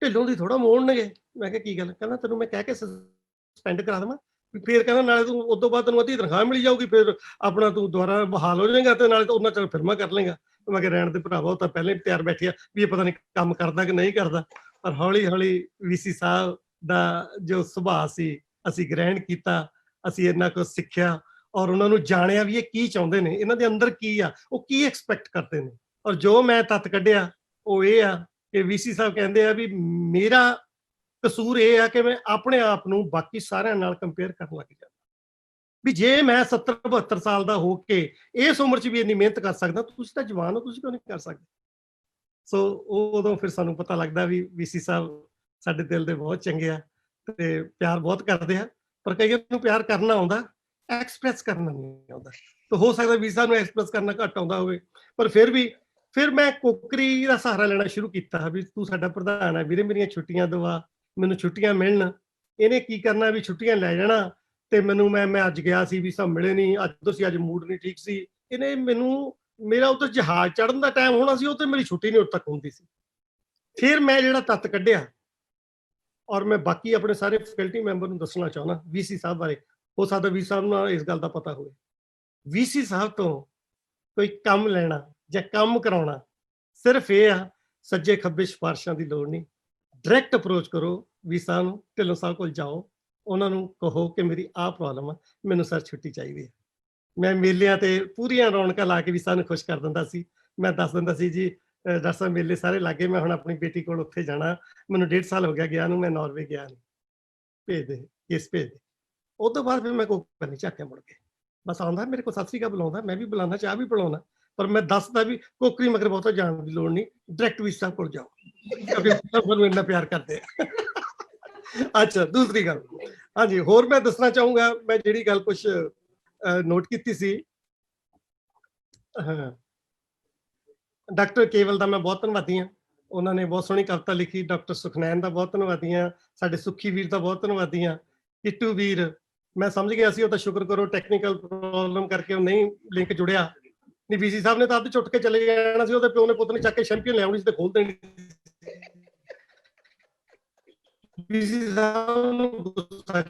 S1: ਢਿੱਲੋਂ ਦੀ ਥੋੜਾ ਮੋੜਨਗੇ। ਮੈਂ ਕਿਹਾ ਕੀ ਗੱਲ? ਕਹਿੰਦਾ ਤੈਨੂੰ ਮੈਂ ਕਹਿ ਕੇ ਸਸਪੈਂਡ ਕਰਾ ਦੇਵਾਂ, ਫਿਰ ਕਹਿੰਦਾ ਨਾਲੇ ਤੂੰ ਉਸ ਤੋਂ ਬਾਅਦ ਤੈਨੂੰ ਅੱਧੀ ਤਨਖਾਹ ਮਿਲ ਜਾਊਗੀ, ਫਿਰ ਆਪਣਾ ਤੂੰ ਦੁਬਾਰਾ ਬਹਾਲ ਹੋ ਜਾਏਗਾ ਤੇ ਨਾਲੇ ਤਾਂ ਉਹਨਾਂ ਚਿਰ ਫਿਲਮਾਂ ਕਰ ਲਏਗਾ। ਮੈਂ ਕਿਹਾ ਰਹਿਣ ਦੇ ਭਰਾਵਾ, ਉਹ ਤਾਂ ਪਹਿਲਾਂ ਹੀ ਤਿਆਰ ਬੈਠੀ ਆ ਵੀ ਇਹ ਪਤਾ ਨਹੀਂ ਕੰਮ ਕਰਦਾ ਕਿ ਨਹੀਂ ਕਰਦਾ। ਪਰ ਹੌਲੀ ਹੌਲੀ VC ਸਾਹਿਬ ਦਾ ਜੋ ਸੁਭਾਅ ਸੀ ਅਸੀਂ ਗ੍ਰਹਿਣ ਕੀਤਾ, ਅਸੀਂ ਇੰਨਾ ਕੁਝ ਸਿੱਖਿਆ ਔਰ ਉਹਨਾਂ ਨੂੰ ਜਾਣਿਆ ਵੀ ਇਹ ਕੀ ਚਾਹੁੰਦੇ ਨੇ, ਇਹਨਾਂ ਦੇ ਅੰਦਰ ਕੀ ਆ, ਉਹ ਕੀ ਐਕਸਪੈਕਟ ਕਰਦੇ ਨੇ। ਔਰ ਜੋ ਮੈਂ ਤੱਤ ਕੱਢਿਆ ਉਹ ਇਹ ਆ ਕਿ ਵੀਸੀ ਸਾਹਿਬ ਕਹਿੰਦੇ ਆ ਵੀ ਮੇਰਾ ਕਸੂਰ ਇਹ ਆ ਕਿ ਮੈਂ ਆਪਣੇ ਆਪ ਨੂੰ ਬਾਕੀ ਸਾਰਿਆਂ ਨਾਲ ਕੰਪੇਅਰ ਕਰਨ ਲੱਗ ਜਾਂਦਾ ਵੀ ਜੇ ਮੈਂ 70 72 ਸਾਲ ਦਾ ਹੋ ਕੇ ਇਸ ਉਮਰ 'ਚ ਵੀ ਇੰਨੀ ਮਿਹਨਤ ਕਰ ਸਕਦਾ, ਤੁਸੀਂ ਤਾਂ ਜਵਾਨ ਹੋ, ਤੁਸੀਂ ਕਿਉਂ ਨਹੀਂ ਕਰ ਸਕਦੇ? ਸੋ ਉਦੋਂ ਫਿਰ ਸਾਨੂੰ ਪਤਾ ਲੱਗਦਾ ਵੀ ਵੀਸੀ ਸਾਹਿਬ ਸਾਡੇ ਦਿਲ ਦੇ ਬਹੁਤ ਚੰਗੇ ਆ ਤੇ ਪਿਆਰ ਬਹੁਤ ਕਰਦੇ ਆ, ਪਰ ਕਈਆਂ ਨੂੰ ਪਿਆਰ ਕਰਨਾ ਆਉਂਦਾ, ਐਕਸਪ੍ਰੈਸ ਕਰਨਾ ਨਹੀਂ ਆਉਂਦਾ। ਤਾਂ ਹੋ ਸਕਦਾ ਵੀਸੀ ਸਾਹਿਬ ਨੂੰ ਐਕਸਪ੍ਰੈਸ ਕਰਨਾ ਘੱਟ ਆਉਂਦਾ ਹੋਵੇ, ਪਰ ਫਿਰ ਮੈਂ ਕੋਕਰੀ ਦਾ ਸਹਾਰਾ ਲੈਣਾ ਸ਼ੁਰੂ ਕੀਤਾ ਵੀ ਤੂੰ ਸਾਡਾ ਪ੍ਰਧਾਨ ਹੈ ਵੀਰੇ, ਮੇਰੀਆਂ ਛੁੱਟੀਆਂ ਦਵਾ, ਮੈਨੂੰ ਛੁੱਟੀਆਂ ਮਿਲਣ। ਇਹਨੇ ਕੀ ਕਰਨਾ ਵੀ ਛੁੱਟੀਆਂ ਲੈ ਜਾਣਾ ਤੇ ਮੈਨੂੰ ਮੈਂ ਅੱਜ ਗਿਆ ਸੀ, ਵੀਸਾ ਮਿਲੇ ਨਹੀਂ, ਅੱਜ ਤੁਸੀਂ ਅੱਜ ਮੂਡ ਨਹੀਂ ਠੀਕ ਸੀ। ਇਹਨੇ ਮੈਨੂੰ ਮੇਰਾ ਉੱਧਰ ਜਹਾਜ਼ ਚੜ੍ਹਨ ਦਾ ਟਾਈਮ ਹੋਣਾ ਸੀ, ਉਹ ਤੇ ਮੇਰੀ ਛੁੱਟੀ ਨਹੀਂ ਉਦੋਂ ਤੱਕ ਹੁੰਦੀ ਸੀ। ਫਿਰ ਮੈਂ ਜਿਹੜਾ ਤੱਤ ਕੱਢਿਆ ਔਰ ਮੈਂ ਬਾਕੀ ਆਪਣੇ ਸਾਰੇ ਫੈਕਲਟੀ ਮੈਂਬਰ ਨੂੰ ਦੱਸਣਾ ਚਾਹੁੰਦਾ ਵੀਸੀ ਸਾਹਿਬ ਬਾਰੇ। ਹੋ ਸਕਦਾ ਵੀਸੀ ਸਾਹਿਬ ਨੂੰ ਇਸ ਗੱਲ ਦਾ ਪਤਾ ਹੋਵੇ। ਵੀਸੀ ਸਾਹਿਬ ਤੋਂ ਕੋਈ ਕੰਮ ਲੈਣਾ ਜਾਂ ਕੰਮ ਕਰਾਉਣਾ ਸਿਰਫ ਇਹ ਆ, ਸੱਜੇ ਖੱਬੇ ਸਿਫਾਰਿਸ਼ਾਂ ਦੀ ਲੋੜ ਨਹੀਂ, ਡਾਇਰੈਕਟ ਅਪਰੋਚ ਕਰੋ ਵੀਸੀ ਸਾਹਿਬ ਨੂੰ, ਢਿੱਲੋਂ ਸਾਹਿਬ ਕੋਲ ਜਾਓ, ਉਹਨਾਂ ਨੂੰ ਕਹੋ ਕਿ ਮੇਰੀ ਆਹ ਪ੍ਰੋਬਲਮ ਆ, ਮੈਨੂੰ ਸਰ ਛੁੱਟੀ ਚਾਹੀਦੀ ਹੈ। ਮੈਂ ਮੇਲਿਆਂ ਤੇ ਪੂਰੀਆਂ ਰੌਣਕਾਂ ਲਾ ਕੇ ਵੀਸੀ ਸਾਹਿਬ ਨੂੰ ਖੁਸ਼ ਕਰ ਦਿੰਦਾ ਸੀ। ਮੈਂ ਦੱਸ ਦਿੰਦਾ ਸੀ ਜੀ ਡਾਕਟਰ ਸਾਹਿਬ ਮੇਲੇ ਸਾਰੇ ਲਾਗੇ, ਮੈਂ ਹੁਣ ਆਪਣੀ ਬੇਟੀ ਕੋਲ ਉੱਥੇ ਜਾਣਾ, ਮੈਨੂੰ 1.5 ਸਾਲ ਹੋ ਗਿਆ ਨੂੰ, ਮੈਂ ਨਾਰਵੇ ਗਿਆ ਨਹੀਂ, ਭੇਜ ਦੇ ਕੇਸ ਭੇਜ ਦੇ। ਉਹ ਤੋਂ ਬਾਅਦ ਫਿਰ ਮੈਂ ਕੋਈ ਨਹੀਂ ਝਾਕਿਆ ਮੁੜ ਕੇ, ਬਸ ਆਉਂਦਾ ਮੇਰੇ ਕੋਲ ਸਤਿ ਸ੍ਰੀ ਅਕਾਲ ਬੁਲਾਉਂਦਾ, ਮੈਂ ਵੀ ਬੁਲਾਉਂਦਾ, ਚਾਹ ਵੀ ਪਿਲਾਉਂਦਾ, ਪਰ ਮੈਂ ਦੱਸਦਾ ਵੀ ਕੋਕਰੀ ਮਗਰ ਬਹੁਤਾ ਜਾਣ ਦੀ ਲੋੜ ਨਹੀਂ, ਡਾਇਰੈਕਟ ਵੀਸੀ ਸਾਹਿਬ ਕੋਲ ਜਾਓ ਕਿਉਂਕਿ ਮੈਨੂੰ ਇੰਨਾ ਪਿਆਰ ਕਰਦੇ ਆ। ਅੱਛਾ, ਦੂਸਰੀ ਗੱਲ, ਹਾਂਜੀ ਹੋਰ ਮੈਂ ਦੱਸਣਾ ਚਾਹੂੰਗਾ, ਮੈਂ ਜਿਹੜੀ ਗੱਲ ਕੁਛ ਨੋਟ ਕੀਤੀ ਸੀ, ਡਾਕਟਰ ਕੇਵਲ ਦਾ ਮੈਂ ਬਹੁਤ ਧੰਨਵਾਦੀ ਹਾਂ, ਉਹਨਾਂ ਨੇ ਬਹੁਤ ਸੋਹਣੀ ਕਵਿਤਾ ਲਿਖੀ। ਡਾਕਟਰ ਸੁਖਨੈਨ ਦਾ ਬਹੁਤ ਧੰਨਵਾਦੀ ਹਾਂ, ਸਾਡੇ ਸੁੱਖੀ ਵੀਰ ਦਾ ਬਹੁਤ ਧੰਨਵਾਦੀ ਹਾਂ, ਕਿੱਟੂ ਵੀਰ ਮੈਂ ਸਮਝ ਗਿਆ ਸੀ, ਉਹ ਤਾਂ ਸ਼ੁਕਰ ਕਰੋ ਟੈਕਨੀਕਲ ਪ੍ਰੋਬਲਮ ਕਰਕੇ ਉਹ ਨਹੀਂ ਲਿੰਕ ਜੁੜਿਆ, ਨਹੀਂ ਵੀਸੀ ਸਾਹਿਬ ਨੇ ਤਾਂ ਅੱਧ ਚੁੱਟ ਕੇ ਚਲੇ ਜਾਣਾ ਸੀ, ਉਹਦੇ ਪਿਓ ਨੇ ਪੁੱਤ ਨੇ ਚੱਕ ਕੇ ਚੈਂਪੀਅਨ ਲੈ ਆਉਣੀ ਸੀ ਤੇ ਖੋਲ ਦੇਣੀ। ਵੀਸੀ ਸਾਹਿਬ ਨੂੰ ਗੁੱਸਾ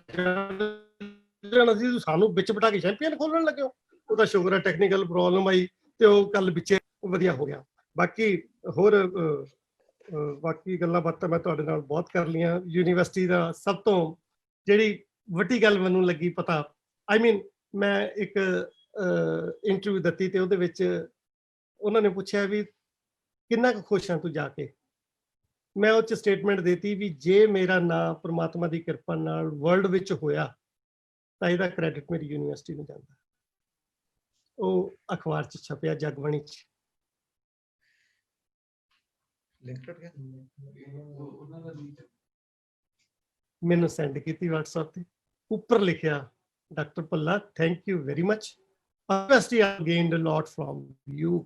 S1: ਚੜ੍ਹਨਾ ਸੀ, ਸਾਨੂੰ ਵਿੱਚ ਬਿਠਾ ਕੇ ਚੈਂਪੀਅਨ ਖੋਲਣ ਲੱਗੇ ਹੋ। ਉਹ ਤਾਂ ਸ਼ੁਕਰ ਹੈ ਟੈਕਨੀਕਲ ਪ੍ਰੋਬਲਮ ਆਈ ਤੇ ਉਹ ਕੱਲ ਵਿੱਚੇ ਵਧੀਆ ਹੋ ਗਿਆ। ਬਾਕੀ ਹੋਰ ਬਾਕੀ ਗੱਲਾਂ ਬਾਤਾਂ ਮੈਂ ਤੁਹਾਡੇ ਨਾਲ ਬਹੁਤ ਕਰ ਲਈਆਂ। ਯੂਨੀਵਰਸਿਟੀ ਦਾ ਸਭ ਤੋਂ ਜਿਹੜੀ ਵੱਡੀ ਗੱਲ ਮੈਨੂੰ ਲੱਗੀ ਪਤਾ, ਆਈ ਮੀਨ ਮੈਂ ਇੱਕ ਇੰਟਰਵਿਊ ਦਿੱਤੀ ਤੇ ਉਹਦੇ ਵਿੱਚ ਉਹਨਾਂ ਨੇ ਪੁੱਛਿਆ ਵੀ ਕਿੰਨਾ ਕੁ ਖੁਸ਼ ਹਾਂ ਤੂੰ ਜਾ ਕੇ। ਮੈਂ ਉਹ 'ਚ ਸਟੇਟਮੈਂਟ ਦੇਤੀ ਵੀ ਜੇ ਮੇਰਾ ਨਾਂ ਪ੍ਰਮਾਤਮਾ ਦੀ ਕਿਰਪਾ ਨਾਲ ਵਰਲਡ ਵਿੱਚ ਹੋਇਆ ਤਾਂ ਇਹਦਾ ਕ੍ਰੈਡਿਟ ਮੇਰੀ ਯੂਨੀਵਰਸਿਟੀ ਨੂੰ ਜਾਂਦਾ। ਉਹ ਅਖਬਾਰ 'ਚ ਛਪਿਆ, ਜਗਬਾਣੀ 'ਚ। ਮੈਨੂੰ ਸੈਂਡ ਕੀਤੀ WhatsApp ਤੇ, ਉੱਪਰ ਲਿਖਿਆ doctor Bhalla thank you very much, university I gained a lot from you.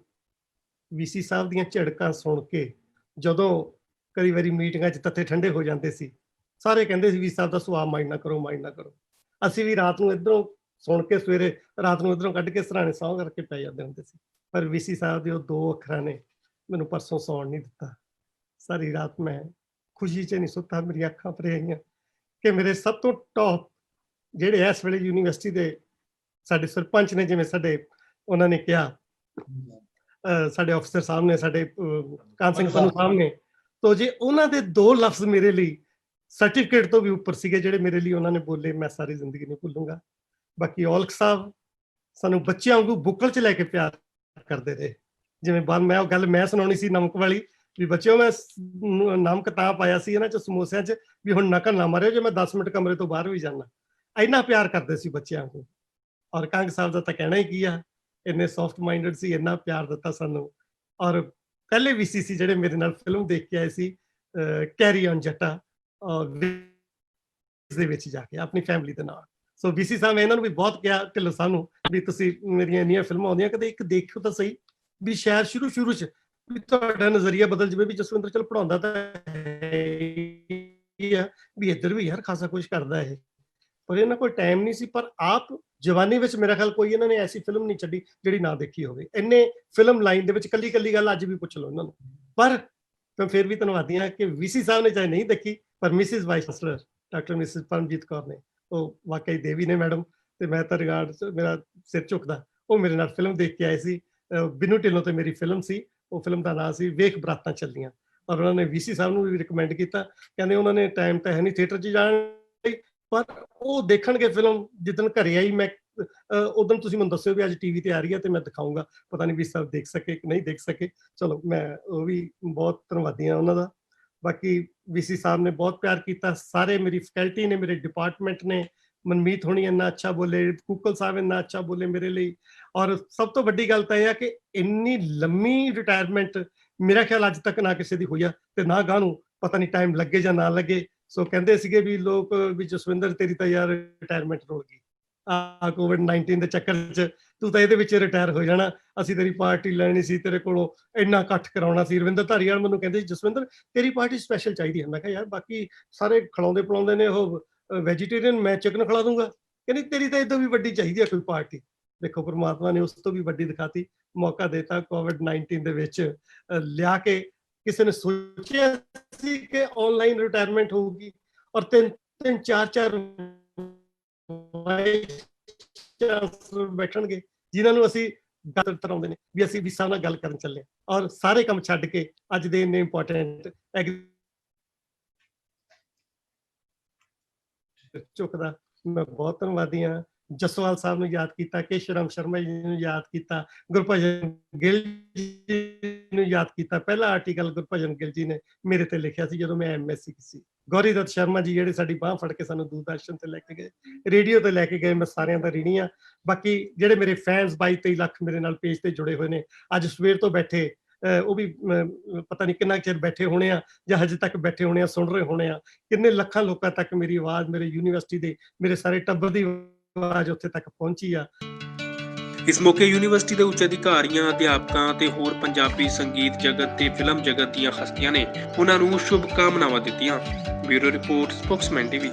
S1: VC ਸਾਹਿਬ ਦੀਆਂ ਝੜਕਾਂ ਸੁਣ ਕੇ ਜਦੋਂ ਕਈ ਵਾਰੀ ਮੀਟਿੰਗਾਂ 'ਚ ਤੱਤੇ ਠੰਡੇ ਹੋ ਜਾਂਦੇ ਸੀ, ਸਾਰੇ ਕਹਿੰਦੇ ਸੀ ਵੀਸੀ ਸਾਹਿਬ ਦਾ ਸੁਆਹ ਮਾਈਂਡ ਨਾ ਕਰੋ, ਮਾਈਂਡ ਨਾ ਕਰੋ। ਅਸੀਂ ਵੀ ਰਾਤ ਨੂੰ ਇੱਧਰੋਂ ਸੁਣ ਕੇ ਸਵੇਰੇ ਰਾਤ ਨੂੰ ਇੱਧਰੋਂ ਕੱਢ ਕੇ ਸਰਾਣੇ ਸੌਂ ਕਰਕੇ ਪੈ ਜਾਂਦੇ ਹੁੰਦੇ ਸੀ, ਪਰ ਵੀਸੀ ਸਾਹਿਬ ਦੇ ਉਹ 2 ਅੱਖਰਾਂ ਨੇ ਮੈਨੂੰ ਪਰਸੋਂ ਸੌਣ ਨਹੀਂ ਦਿੱਤਾ। ਸਾਰੀ ਰਾਤ ਮੈਂ ਖੁਸ਼ੀ 'ਚ ਨਹੀਂ ਸੁੱਤਾ, ਮੇਰੀਆਂ ਅੱਖਾਂ ਭਰ ਆਈਆਂ ਕਿ ਮੇਰੇ ਸਭ ਤੋਂ ਟੌਪ ਜਿਹੜੇ ਇਸ ਵੇਲੇ ਯੂਨੀਵਰਸਿਟੀ ਦੇ ਸਾਡੇ ਸਰਪੰਚ ਨੇ, ਜਿਵੇਂ ਸਾਡੇ ਉਹਨਾਂ ਨੇ ਕਿਹਾ ਸਾਡੇ ਅਫਸਰ ਸਾਹਿਬ ਨੇ, ਸਾਡੇ ਕਾਨ ਸਿੰਘ ਪੰਨੂ ਸਾਹਿਬ ਨੇ, ਤੋ ਜੇ ਉਹਨਾਂ ਦੇ 2 ਲਫ਼ਜ਼ ਮੇਰੇ ਲਈ ਸਰਟੀਫਿਕੇਟ ਤੋਂ ਵੀ ਉੱਪਰ ਸੀਗੇ, ਜਿਹੜੇ ਮੇਰੇ ਲਈ ਉਹਨਾਂ ਨੇ ਬੋਲੇ, ਮੈਂ ਸਾਰੀ ਜ਼ਿੰਦਗੀ ਨਹੀਂ ਭੁੱਲੂੰਗਾ। ਬਾਕੀ ਔਲਖ ਸਾਹਿਬ ਸਾਨੂੰ ਬੱਚਿਆਂ ਵਾਂਗੂ ਬੁੱਕਲ 'ਚ ਲੈ ਕੇ ਪਿਆਰ ਕਰਦੇ ਰਹੇ, ਜਿਵੇਂ ਮੈਂ ਉਹ ਗੱਲ ਮੈਂ ਸੁਣਾਉਣੀ ਸੀ ਨਮਕ ਵਾਲੀ ਵੀ ਬੱਚਿਓ ਮੈਂ ਨਮਕ ਤਾਂ ਪਾਇਆ ਸੀ ਇਹਨਾਂ 'ਚ ਸਮੋਸਿਆਂ 'ਚ ਵੀ ਹੁਣ ਨਕਲ ਨਾ ਮਾਰਿਓ ਜੇ ਮੈਂ 10 ਮਿੰਟ ਕਮਰੇ ਤੋਂ ਬਾਹਰ ਵੀ ਜਾਣਾ। ਇੰਨਾ ਪਿਆਰ ਕਰਦੇ ਸੀ ਬੱਚਿਆਂ ਨੂੰ। ਔਰ ਕੰਗ ਸਾਹਿਬ ਦਾ ਤਾਂ ਕਹਿਣਾ ਹੀ ਕੀ ਆ, ਇੰਨੇ ਸੌਫਟ ਮਾਈਂਡਡ ਸੀ, ਇੰਨਾ ਪਿਆਰ ਦਿੱਤਾ ਸਾਨੂੰ। ਔਰ ਪਹਿਲੇ ਵੀਸੀ ਸੀ ਜਿਹੜੇ ਮੇਰੇ ਨਾਲ ਫਿਲਮ ਦੇਖ ਕੇ ਆਏ ਸੀ, ਕੈਰੀ ਔਨ ਜੱਟਾ ਦੇ ਵਿੱਚ ਜਾ ਕੇ ਆਪਣੀ ਫੈਮਿਲੀ ਦੇ ਨਾਲ। ਸੋ ਵੀਸੀ ਸਾਹਿਬ ਇਹਨਾਂ ਨੂੰ ਵੀ ਬਹੁਤ ਕਿਹਾ, ਢਿੱਲੋਂ ਸਾਹਿਬ ਨੂੰ, ਵੀ ਤੁਸੀਂ ਮੇਰੀਆਂ ਇੰਨੀਆਂ ਫਿਲਮਾਂ ਆਉਂਦੀਆਂ ਕਦੇ ਇੱਕ ਦੇਖੋ ਤਾਂ ਸਹੀ, ਵੀ ਸ਼ਾਇਦ ਸ਼ੁਰੂ 'ਚ ਵੀ ਤੁਹਾਡਾ ਨਜ਼ਰੀਆ ਬਦਲ ਜਾਵੇ ਵੀ ਜਸਵਿੰਦਰ ਚਲ ਪੜਾਉਂਦਾ ਤਾਂ ਹੈ ਵੀ ਇੱਧਰ ਵੀ ਯਾਰ ਖਾਸਾ ਕੁਝ ਕਰਦਾ ਇਹ, ਪਰ ਇਹਨਾਂ ਕੋਲ ਟਾਈਮ ਨਹੀਂ ਸੀ। ਪਰ ਆਪ ਜਵਾਨੀ ਵਿੱਚ ਮੇਰਾ ਖਿਆਲ ਕੋਈ ਇਹਨਾਂ ਨੇ ਐਸੀ ਫਿਲਮ ਨਹੀਂ ਛੱਡੀ ਜਿਹੜੀ ਨਾ ਦੇਖੀ ਹੋਵੇ। ਇੰਨੇ ਫਿਲਮ ਲਾਈਨ ਦੇ ਵਿੱਚ ਕੱਲੀ ਗੱਲ ਅੱਜ ਵੀ ਪੁੱਛ ਲਓ ਇਹਨਾਂ ਨੂੰ। ਪਰ ਮੈਂ ਫਿਰ ਵੀ ਧੰਨਵਾਦੀ ਹਾਂ ਕਿ ਵੀਸੀ ਸਾਹਿਬ ਨੇ ਚਾਹੇ ਨਹੀਂ ਦੇਖੀ, ਪਰ Mrs vice chancellor doctor Mrs Paramjit Kaur ਨੇ, ਉਹ ਵਾਕਈ ਦੇਵੀ ਨੇ ਮੈਡਮ, ਤੇ ਮੈਂ ਤਾਂ ਰਿਗਾਰਡ ਮੇਰਾ ਸਿਰ ਝੁਕਦਾ। ਉਹ ਮੇਰੇ ਨਾਲ ਫਿਲਮ ਦੇਖ ਕੇ ਆਏ ਸੀ, ਬਿਨੂ ਢਿੱਲੋਂ ਤੇ ਮੇਰੀ ਫਿਲਮ ਸੀ, ਉਹ ਫਿਲਮ ਦਾ ਨਾਮ ਸੀ ਵੇਖ ਬਰਾਤਾਂ ਚੱਲੀਆਂ। ਔਰ ਉਹਨਾਂ ਨੇ ਵੀਸੀ ਸਾਹਿਬ ਨੂੰ ਵੀ ਰਿਕਮੈਂਡ ਕੀਤਾ, ਕਹਿੰਦੇ ਉਹਨਾਂ ਨੇ ਟਾਈਮ ਤਾਂ ਹੈ ਨਹੀਂ ਥੀਏਟਰ 'ਚ ਜਾਣ ਲਈ, ਪਰ ਉਹ ਦੇਖਣਗੇ ਫਿਲਮ। ਜਿੱਦਣ ਘਰੇ ਆਈ ਮੈਂ ਉਦੋਂ ਤੁਸੀਂ ਮੈਨੂੰ ਦੱਸਿਓ ਵੀ ਅੱਜ ਟੀਵੀ ਤੇ ਆ ਰਹੀ ਹੈ ਤੇ ਮੈਂ ਦਿਖਾਊਂਗਾ, ਪਤਾ ਨਹੀਂ ਵੀ ਸਭ ਦੇਖ ਸਕੇ ਕਿ ਨਹੀਂ ਦੇਖ ਸਕੇ। ਚਲੋ ਮੈਂ ਉਹ ਵੀ ਬਹੁਤ ਧੰਨਵਾਦੀ ਹਾਂ ਉਹਨਾਂ ਦਾ। ਬਾਕੀ ਵੀਸੀ ਸਾਹਿਬ ਨੇ ਬਹੁਤ ਪਿਆਰ ਕੀਤਾ, ਸਾਰੇ ਮੇਰੀ ਫੈਕਲਟੀ ਨੇ, ਮੇਰੇ ਡਿਪਾਰਟਮੈਂਟ ਨੇ, ਮਨਮੀਤ ਹੋਣੀ ਇੰਨਾ ਅੱਛਾ ਬੋਲੇ, ਕੂਕਲ ਸਾਹਿਬ ਇੰਨਾ ਅੱਛਾ ਬੋਲੇ ਮੇਰੇ ਲਈ। ਔਰ ਸਭ ਤੋਂ ਵੱਡੀ ਗੱਲ ਤਾਂ ਇਹ ਆ ਕਿ ਇੰਨੀ ਲੰਮੀ ਰਿਟਾਇਰਮੈਂਟ ਮੇਰਾ ਖਿਆਲ ਅੱਜ ਤੱਕ ਨਾ ਕਿਸੇ ਦੀ ਹੋਈ ਆ ਤੇ ਨਾ ਗਾਹ ਨੂੰ, ਪਤਾ ਨਹੀਂ ਟਾਈਮ ਲੱਗੇ ਜਾਂ ਨਾ ਲੱਗੇ। ਸੋ ਕਹਿੰਦੇ ਸੀਗੇ ਵੀ ਲੋਕ ਵੀ ਜਸਵਿੰਦਰ ਤੇਰੀ ਤਾਂ ਯਾਰ ਰਿਟਾਇਰਮੈਂਟ ਰੁਲ ਗਈ ਆ COVID-19 ਦੇ ਚੱਕਰ 'ਚ, ਤੂੰ ਤਾਂ ਇਹਦੇ ਵਿੱਚ ਰਿਟਾਇਰ ਹੋ ਜਾਣਾ, ਅਸੀਂ ਤੇਰੀ ਪਾਰਟੀ ਲੈਣੀ ਸੀ, ਤੇਰੇ ਕੋਲੋਂ ਇੰਨਾ ਇਕੱਠ ਕਰਾਉਣਾ ਸੀ। ਰਵਿੰਦਰ ਧਾਰੀਵਾਲ ਮੈਨੂੰ ਕਹਿੰਦੇ ਸੀ ਜਸਵਿੰਦਰ ਤੇਰੀ ਪਾਰਟੀ ਸਪੈਸ਼ਲ ਚਾਹੀਦੀ ਹੈ। ਮੈਂ ਕਿਹਾ ਯਾਰ ਬਾਕੀ ਸਾਰੇ ਖਿਲਾਉਂਦੇ ਪਿਲਾਉਂਦੇ ਨੇ ਉਹ ਵੈਜੀਟੇਰੀਅਨ, ਮੈਂ ਚਿਕਨ ਖਿਲਾ ਦੂੰਗਾ। ਕਹਿੰਦੀ ਤੇਰੀ ਤਾਂ ਇਦੋਂ ਵੀ ਵੱਡੀ ਚਾਹੀਦੀ ਹੈ ਕੋਈ ਪਾਰਟੀ। ਦੇਖੋ ਪਰਮਾਤਮਾ ਨੇ ਉਸ ਤੋਂ ਵੀ ਵੱਡੀ ਦਿਖਾਤੀ, ਮੌਕਾ ਦੇਤਾ COVID-19 ਦੇ ਵਿੱਚ ਲਿਆ ਕੇ। ਕਿਸੇ ਨੇ ਸੋਚਿਆ ਸੀ ਕਿ ਆਨਲਾਈਨ ਰਿਟਾਇਰਮੈਂਟ ਹੋਊਗੀ ਔਰ 3-3 4-4 ਬੈਠਣਗੇ ਜਿਨ੍ਹਾਂ ਨੂੰ ਅਸੀਂ ਗੱਲ ਕਰਾਉਂਦੇ ਨੇ ਵੀ ਅਸੀਂ ਵੀਸਾ ਨਾਲ ਗੱਲ ਕਰਨ ਚੱਲੇ ਔਰ ਸਾਰੇ ਕੰਮ ਛੱਡ ਕੇ ਅੱਜ ਦੇ ਇੰਨੇ ਇੰਪੋਰਟੈਂਟ ਝੁਕਦਾ। ਮੈਂ ਬਹੁਤ ਧੰਨਵਾਦੀ ਹਾਂ। ਜਸਵਾਲ ਸਾਹਿਬ ਨੂੰ ਯਾਦ ਕੀਤਾ, ਕੇਸ਼ਵਰਾਮ ਸ਼ਰਮਾ ਜੀ ਨੂੰ ਯਾਦ ਕੀਤਾ, ਗੁਰਭਜਨ ਗਿੱਲ ਜੀ ਨੂੰ ਯਾਦ ਕੀਤਾ। ਪਹਿਲਾ ਆਰਟੀਕਲ ਗੁਰਭਜਨ ਗਿੱਲ ਜੀ ਨੇ ਮੇਰੇ ਤੇ ਲਿਖਿਆ ਸੀ ਜਦੋਂ ਮੈਂ MSc ਸੀ। ਗੌਰੀ ਦੱਤ ਸ਼ਰਮਾ ਜੀ ਜਿਹੜੇ ਸਾਡੀ ਬਾਂਹ ਫੜ ਕੇ ਸਾਨੂੰ ਦੂਰਦਰਸ਼ਨ ਤੇ ਲੈ ਕੇ ਗਏ, ਰੇਡੀਓ ਤੇ ਲੈ ਕੇ ਗਏ, ਮੈਂ ਸਾਰਿਆਂ ਦਾ ঋਣੀ ਹਾਂ। ਬਾਕੀ ਜਿਹੜੇ ਮੇਰੇ ਫੈਨਸ 22-23 ਲੱਖ ਮੇਰੇ ਨਾਲ ਪੇਜ ਤੇ ਜੁੜੇ ਹੋਏ ਨੇ, ਅੱਜ ਸਵੇਰ ਤੋਂ ਬੈਠੇ, ਉਹ ਵੀ ਪਤਾ ਨਹੀਂ ਕਿੰਨਾ ਚਿਰ ਬੈਠੇ ਹੋਣੇ ਆ ਜਾਂ ਹਜੇ ਤੱਕ ਬੈਠੇ ਹੋਣੇ ਆ, ਸੁਣ ਰਹੇ ਹੋਣੇ ਆ। ਕਿੰਨੇ ਲੱਖਾਂ ਲੋਕਾਂ ਤੱਕ ਮੇਰੀ ਆਵਾਜ਼, ਮੇਰੇ ਯੂਨੀਵਰਸਿਟੀ ਦੇ ਮੇਰੇ ਸਾਰੇ ਟੱਬਰ ਦੀ ਆਵਾਜ਼ ਉੱਥੇ ਤੱਕ ਪਹੁੰਚੀ ਆ।
S2: ਇਸ ਮੌਕੇ ਯੂਨੀਵਰਸਿਟੀ ਦੇ ਉੱਚ ਅਧਿਕਾਰੀਆਂ, ਅਧਿਆਪਕਾਂ ਤੇ ਹੋਰ ਪੰਜਾਬੀ ਸੰਗੀਤ ਜਗਤ ਤੇ ਫਿਲਮ ਜਗਤ ਦੀਆਂ ਹਸਤੀਆਂ ਨੇ ਉਹਨਾਂ ਨੂੰ ਸ਼ੁਭ ਕਾਮਨਾਵਾਂ ਦਿੱਤੀਆਂ। Bureau report, Spokesman TV.